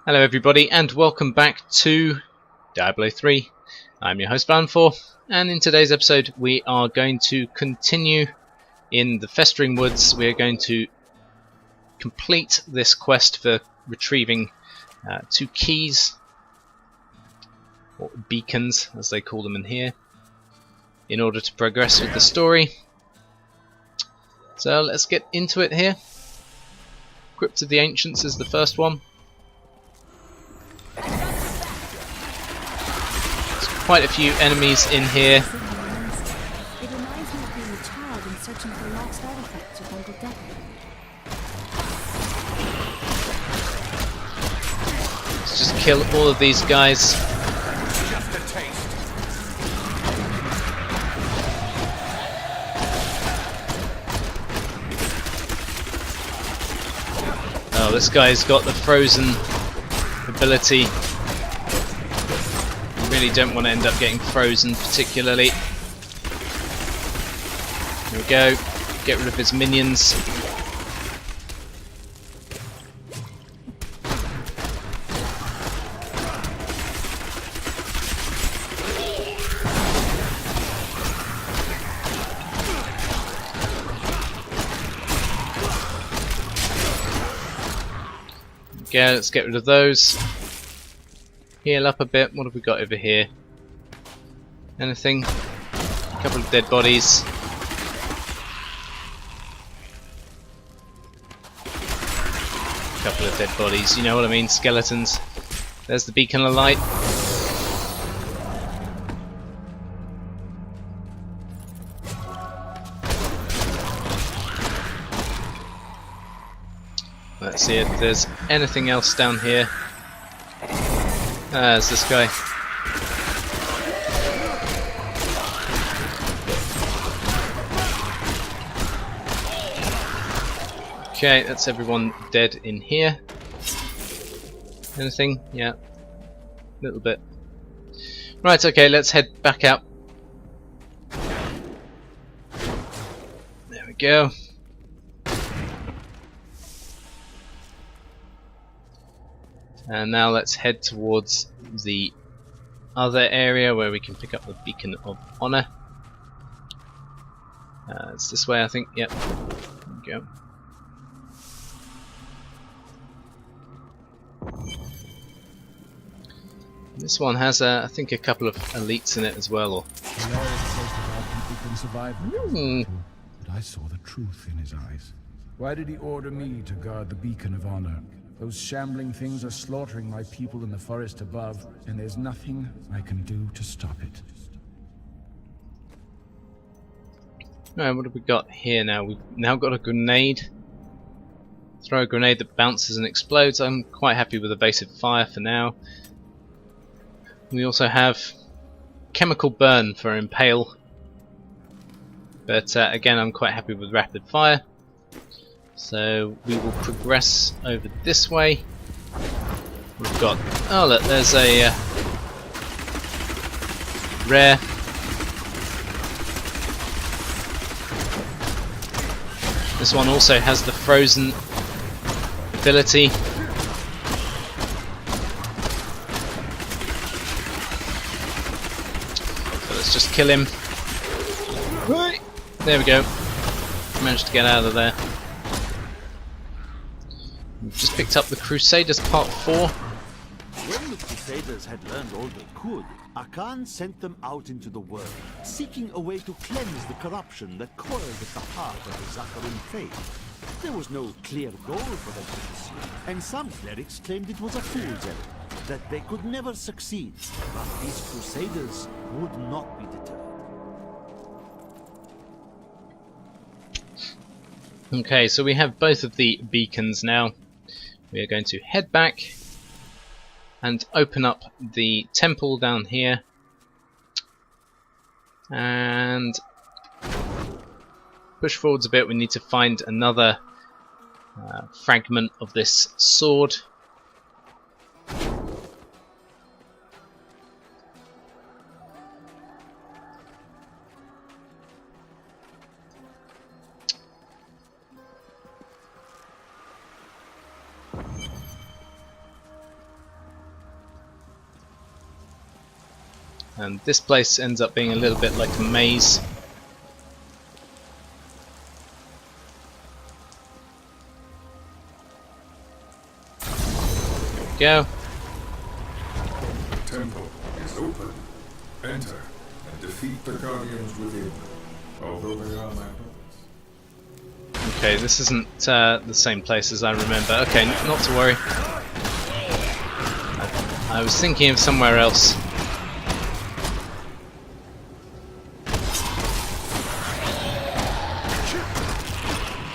Hello everybody and welcome back to Diablo 3. I'm your host Balance4, and in today's episode we are going to continue in the Festering Woods. We are going to complete this quest for retrieving two keys, or beacons as they call them in here, in order to progress with the story. So let's get into it here. Crypt of the Ancients is the first one. Quite a few enemies in here. It reminds me of being a child and searching for lost artifacts with Uncle Deckard. Let's just kill all of these guys. Just a taste. Oh, this guy's got the frozen ability. Really don't want to end up getting frozen particularly. There we go. Get rid of his minions. Okay, let's get rid of those. Heal up a bit. What have we got over here? Anything? A couple of dead bodies. A couple of dead bodies, you know what I mean? Skeletons. There's the beacon of light. Let's see if there's anything else down here. There's this guy. Okay, that's everyone dead in here. Anything? Yeah. A little bit. Right, okay, let's head back up. There we go. And now let's head towards the other area where we can pick up the Beacon of Honor. It's this way, I think. Yep. There we go. This one has, I think, a couple of elites in it as well. Or But I saw the truth in his eyes. Why did he order me to guard the Beacon of Honor? Those shambling things are slaughtering my people in the forest above, and there's nothing I can do to stop it. Right, what have we got here now? We've now got a grenade. Throw a grenade that bounces and explodes. I'm quite happy with evasive fire for now. We also have chemical burn for impale. But again, I'm quite happy with rapid fire. So we will progress over this way. We've got, oh look, there's a rare. This one also has the frozen ability. So let's just kill him. There we go. Managed to get out of there. We've just picked up the Crusaders Part 4. When the Crusaders had learned all they could, Khan sent them out into the world, seeking a way to cleanse the corruption that coiled at the heart of the Zakharin faith. There was no clear goal for them to pursue, and some clerics claimed it was a fool's errand, that they could never succeed. But these Crusaders would not be deterred. Okay, so we have both of the beacons now. We are going to head back and open up the temple down here and push forwards a bit. We need to find another fragment of this sword. And this place ends up being a little bit like a maze. Go. The temple is open. Enter and defeat the guardians within, although they are my brothers. Okay, this isn't the same place as I remember. Okay, not to worry. I was thinking of somewhere else.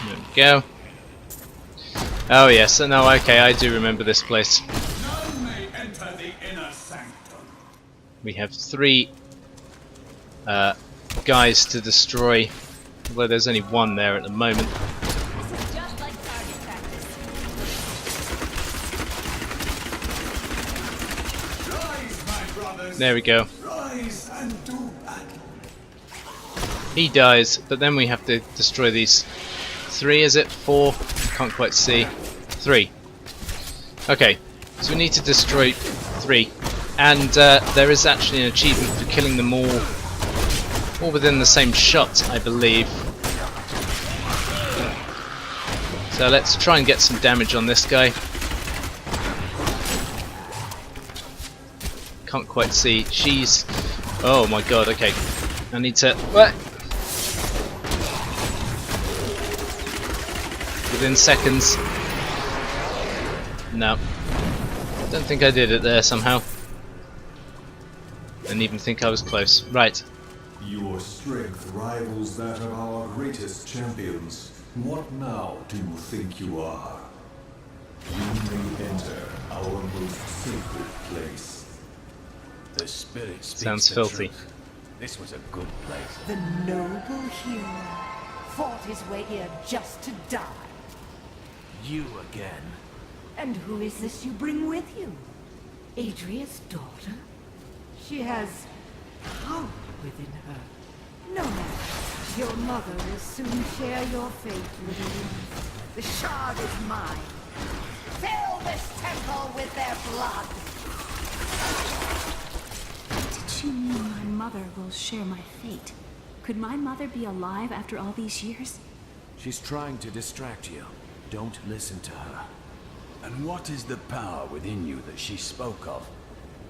There we go. Oh yes, no, okay, I do remember this place. None may enter the inner sanctum. We have 3 guys to destroy, although there's only 1 there at the moment. This is just like target practice. Rise, my brothers. There we go. Rise and do battle. He dies, but then we have to destroy these 3, is it? 4? Can't quite see. 3. Okay, so we need to destroy 3. And there is actually an achievement for killing them all within the same shot, I believe. So let's try and get some damage on this guy. Can't quite see. She's... Oh my god, okay. I need to... What? Within seconds. No. Don't think I did it there somehow. Didn't even think I was close. Right. Your strength rivals that of our greatest champions. What now do you think you are? You may enter our most sacred place. The spirit speaks Sounds the filthy. truth. This was a good place. The noble hero fought his way here just to die. You again. And who is this you bring with you? Adria's daughter? She has power within her. No matter. Your mother will soon share your fate, little one. The shard is mine. Fill this temple with their blood. Did she mean my mother will share my fate? Could my mother be alive after all these years? She's trying to distract you. Don't listen to her. And what is the power within you that she spoke of?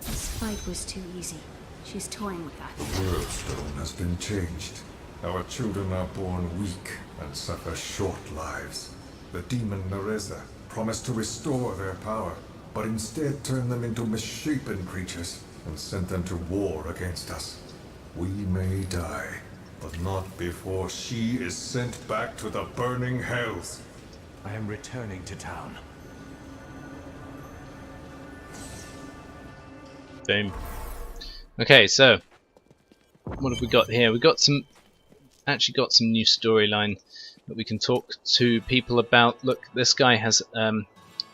This fight was too easy. She's toying with that. The world stone has been changed. Our children are born weak and suffer short lives. The demon Nereza promised to restore their power, but instead turned them into misshapen creatures and sent them to war against us. We may die, but not before she is sent back to the burning hells. I am returning to town. Boom. Okay, so what have we got here? We've got some new storyline that we can talk to people about. Look, this guy has a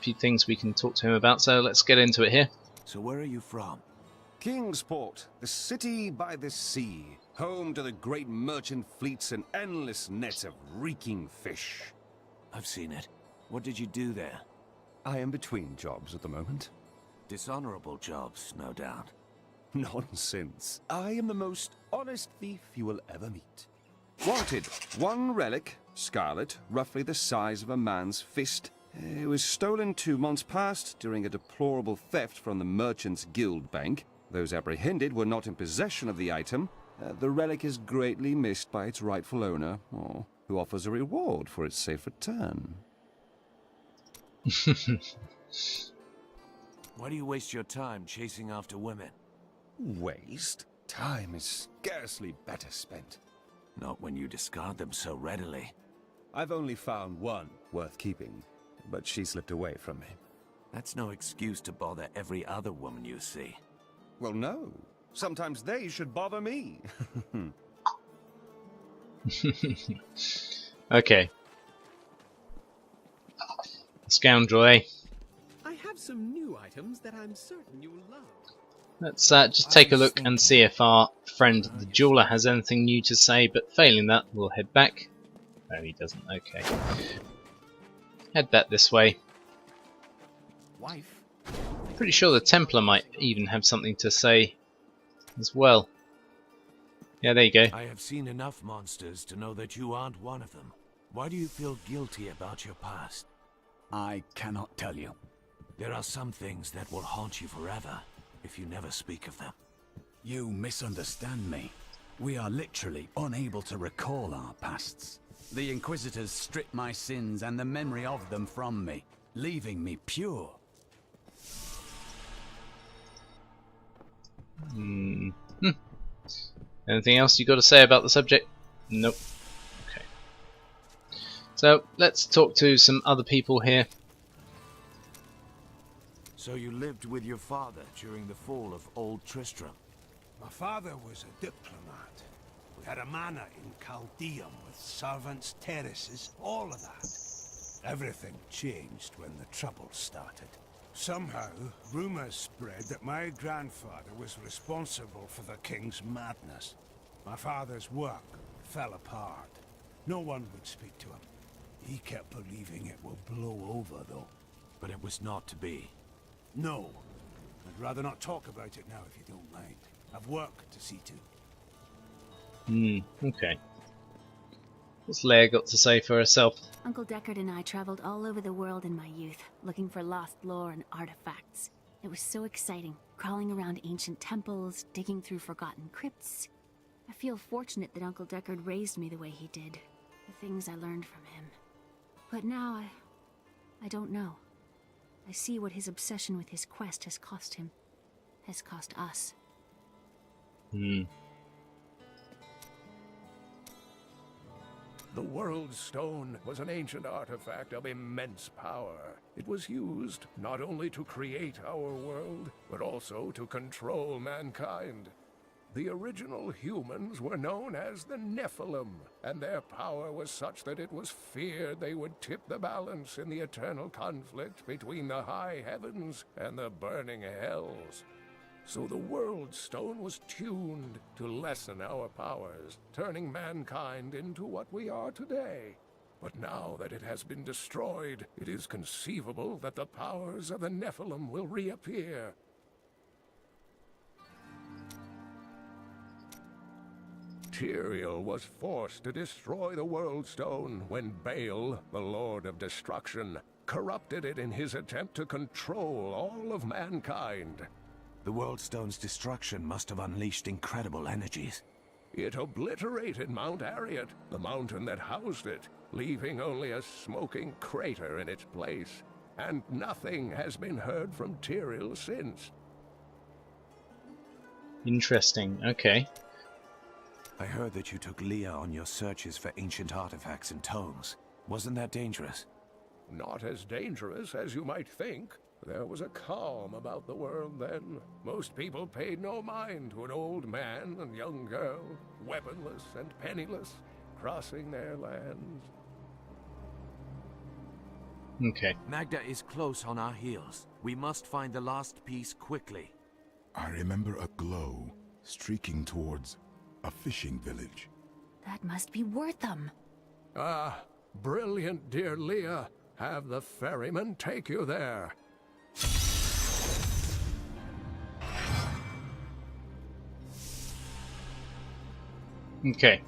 few things we can talk to him about, so let's get into it here. So where are you from? Kingsport, the city by the sea, home to the great merchant fleets and endless nets of reeking fish. I've seen it. What did you do there? I am between jobs at the moment. Dishonorable jobs, no doubt. Nonsense. I am the most honest thief you will ever meet. Wanted, 1 relic, scarlet, roughly the size of a man's fist. It was stolen 2 months past during a deplorable theft from the Merchants Guild Bank. Those apprehended were not in possession of the item. The relic is greatly missed by its rightful owner, who offers a reward for its safe return. Why do you waste your time chasing after women? Waste? Time is scarcely better spent. Not when you discard them so readily. I've only found 1 worth keeping, but she slipped away from me. That's no excuse to bother every other woman you see. Well, no. Sometimes they should bother me. Okay. Scoundrel, eh? I have some new items that I'm certain you will love. Let's just take a look and see if our friend the jeweler has anything new to say, but failing that, we'll head back. No, he doesn't. Okay. Head back this way. Wife? Pretty sure the Templar might even have something to say as well. Yeah, there you go. I have seen enough monsters to know that you aren't one of them. Why do you feel guilty about your past? I cannot tell you. There are some things that will haunt you forever if you never speak of them. You misunderstand me. We are literally unable to recall our pasts. The Inquisitors stripped my sins and the memory of them from me, leaving me pure. Anything else you got to say about the subject? Nope. Okay. So let's talk to some other people here. So you lived with your father during the fall of Old Tristram? My father was a diplomat. We had a manor in Chaldeum with servants, terraces, all of that. Everything changed when the trouble started. Somehow, rumors spread that my grandfather was responsible for the king's madness. My father's work fell apart. No one would speak to him. He kept believing it will blow over, though. But it was not to be. No. I'd rather not talk about it now, if you don't mind. I've work to see to. Okay. What's Leah got to say for herself? Uncle Deckard and I traveled all over the world in my youth, looking for lost lore and artifacts. It was so exciting, crawling around ancient temples, digging through forgotten crypts. I feel fortunate that Uncle Deckard raised me the way he did, the things I learned from him. But now I don't know. I see what his obsession with his quest has cost him, has cost us. The World Stone was an ancient artifact of immense power. It was used not only to create our world, but also to control mankind. The original humans were known as the Nephilim, and their power was such that it was feared they would tip the balance in the eternal conflict between the high heavens and the burning hells. So the World Stone was tuned to lessen our powers, turning mankind into what we are today. But now that it has been destroyed, it is conceivable that the powers of the Nephilim will reappear. Tyrael was forced to destroy the World Stone when Baal, the Lord of Destruction, corrupted it in his attempt to control all of mankind. The World Stone's destruction must have unleashed incredible energies. It obliterated Mount Arreat, the mountain that housed it, leaving only a smoking crater in its place. And nothing has been heard from Tyrael since. Interesting, okay. I heard that you took Leah on your searches for ancient artifacts and tomes. Wasn't that dangerous? Not as dangerous as you might think. There was a calm about the world then. Most people paid no mind to an old man and young girl, weaponless and penniless, crossing their lands. Okay. Magdha is close on our heels. We must find the last piece quickly. I remember a glow streaking towards a fishing village. That must be Wortham. Ah, brilliant, dear Leah. Have the ferryman take you there. Okay.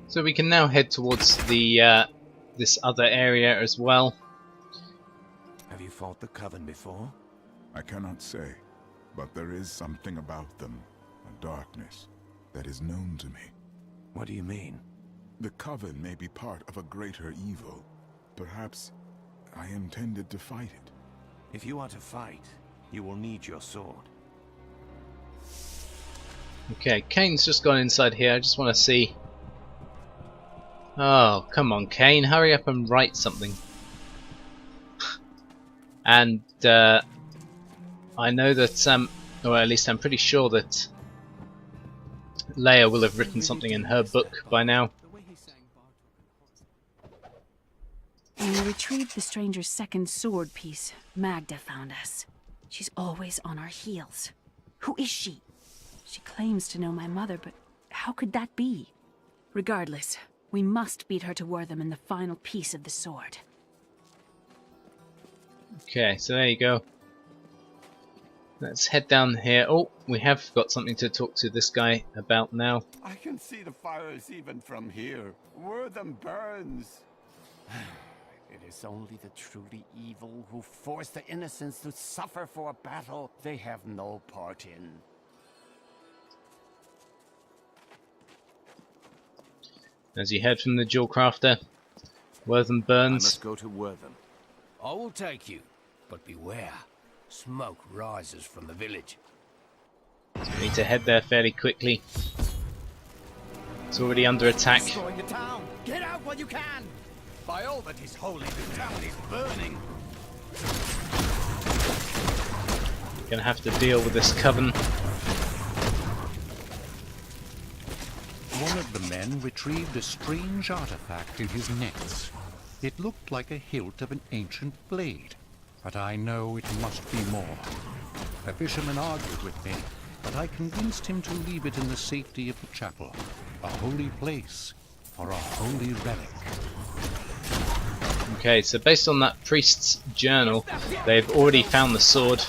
So we can now head towards the this other area as well. Have you fought the coven before? I cannot say, but there is something about them, a darkness, that is known to me. What do you mean? The coven may be part of a greater evil. Perhaps I intended to fight it. If you are to fight, you will need your sword. Okay, Cain's just gone inside here. I just want to see. Oh, come on, Cain, hurry up and write something. And I know that, or at least I'm pretty sure that Leah will have written something in her book by now. When we retrieved the stranger's second sword piece, Magdha found us. She's always on our heels. Who is she? She claims to know my mother, but how could that be? Regardless, we must beat her to Wortham in the final piece of the sword. Okay, so there you go. Let's head down here. Oh, we have got something to talk to this guy about now. I can see the fires even from here. Wortham burns. It is only the truly evil who force the innocents to suffer for a battle they have no part in. As you heard from the Jewel Crafter, Wortham burns. I must go to Wortham. I will take you, but beware. Smoke rises from the village. So we need to head there fairly quickly. It's already under attack. Destroying the town. Get out while you can. By all that is holy, the town is burning. Gonna have to deal with this coven. One of the men retrieved a strange artifact in his nets. It looked like a hilt of an ancient blade, but I know it must be more. The fisherman argued with me, but I convinced him to leave it in the safety of the chapel, a holy place for a holy relic. Okay, so based on that priest's journal, they've already found the sword.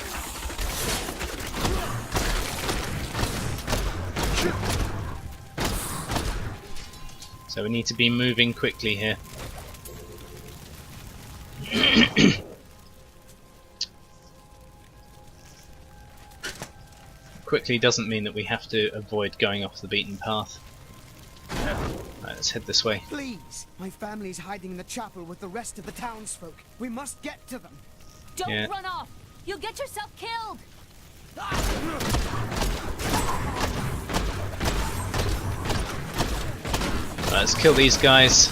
So we need to be moving quickly here. Quickly doesn't mean that we have to avoid going off the beaten path. Right, let's head this way. Please, my family's hiding in the chapel with the rest of the townsfolk. We must get to them. Don't run off! You'll get yourself killed! Right, let's kill these guys.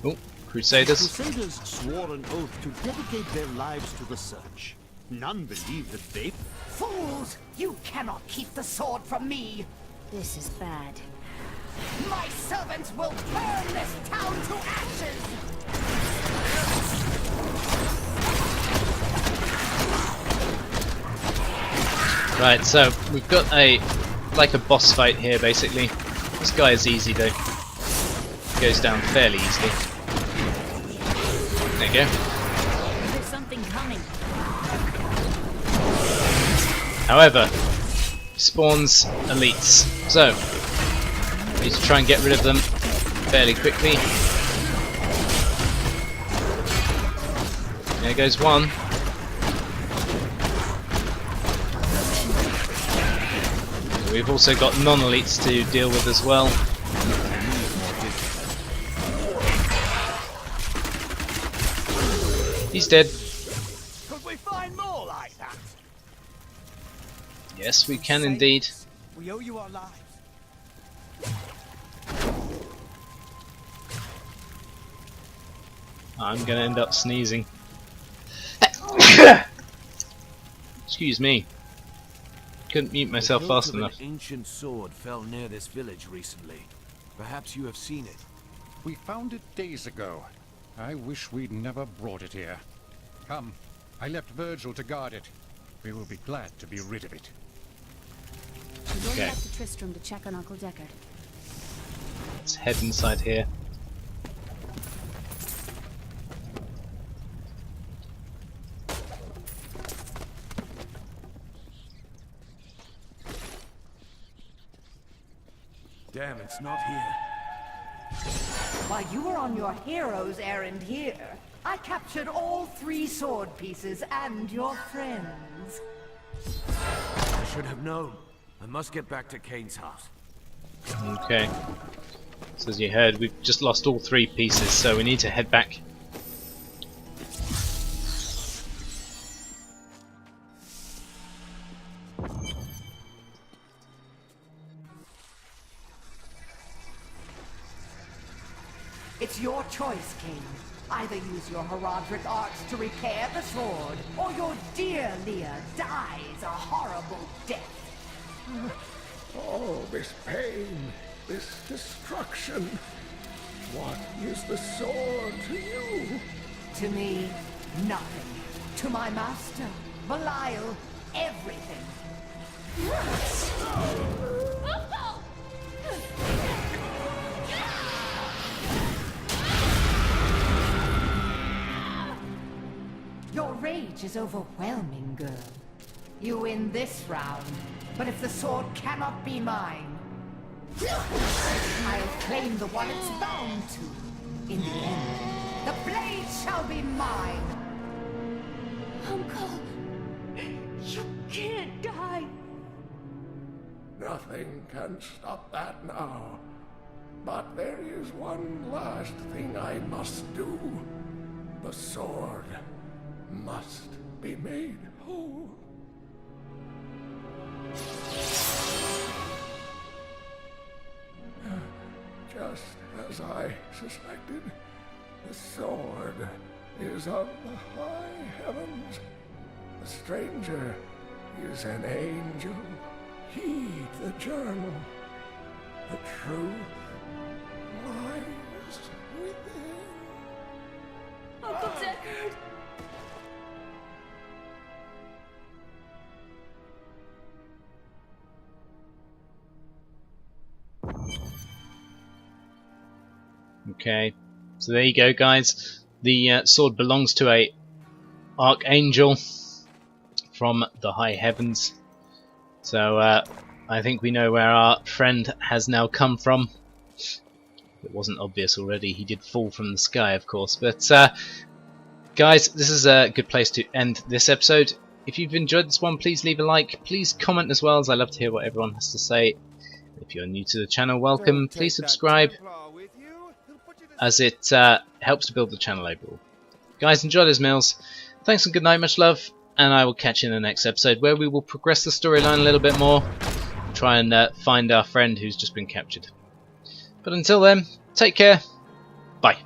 Oh, Crusaders. The Crusaders swore an oath to dedicate their lives to the search. None believed that they... Fools! You cannot keep the sword from me! This is bad. My servants will burn this town to ashes! Right, so we've got like a boss fight here basically. This guy is easy though. Goes down fairly easily. There you go. There's something coming. However, spawns elites. So, we need to try and get rid of them fairly quickly. There goes one. We've also got non-elites to deal with as well. He's dead. Could we find more like that? Yes, we can indeed. We owe you our lives. I'm gonna end up sneezing. Excuse me. Couldn't mute myself fast enough. An ancient sword fell near this village recently. Perhaps you have seen it. We found it days ago. I wish we'd never brought it here. Come, I left Virgil to guard it. We will be glad to be rid of it. We're going Okay. back to Tristram to check on Uncle Deckard. Let's head inside here. Damn, it's not here. While you were on your hero's errand here, I captured all 3 sword pieces and your friends. I should have known. I must get back to Cain's house. Okay. So as you heard, we've just lost all 3 pieces, so we need to head back. It's your choice, King. Either use your heraldric arts to repair the sword, or your dear Leah dies a horrible death. Oh, this pain, this destruction. What is the sword to you? To me, nothing. To my master, Belial, everything. rage is overwhelming, girl. You win this round, but if the sword cannot be mine, I'll claim the one it's bound to. In the end, the blade shall be mine. Uncle, you can't die. Nothing can stop that now. But there is one last thing I must do. The sword must be made whole. Just as I suspected, the sword is of the high heavens. The stranger is an angel. Heed the journal. The truth lies within. Uncle Deckard! Okay, so there you go, guys. The sword belongs to a archangel from the high heavens. So I think we know where our friend has now come from. It wasn't obvious already. He did fall from the sky, of course. But guys, this is a good place to end this episode. If you've enjoyed this one, please leave a like. Please comment as well, as I love to hear what everyone has to say. If you're new to the channel, welcome. Please subscribe, as it helps to build the channel overall. Guys, enjoy those meals. Thanks and good night, much love, and I will catch you in the next episode, where we will progress the storyline a little bit more, try and find our friend who's just been captured. But until then, take care. Bye.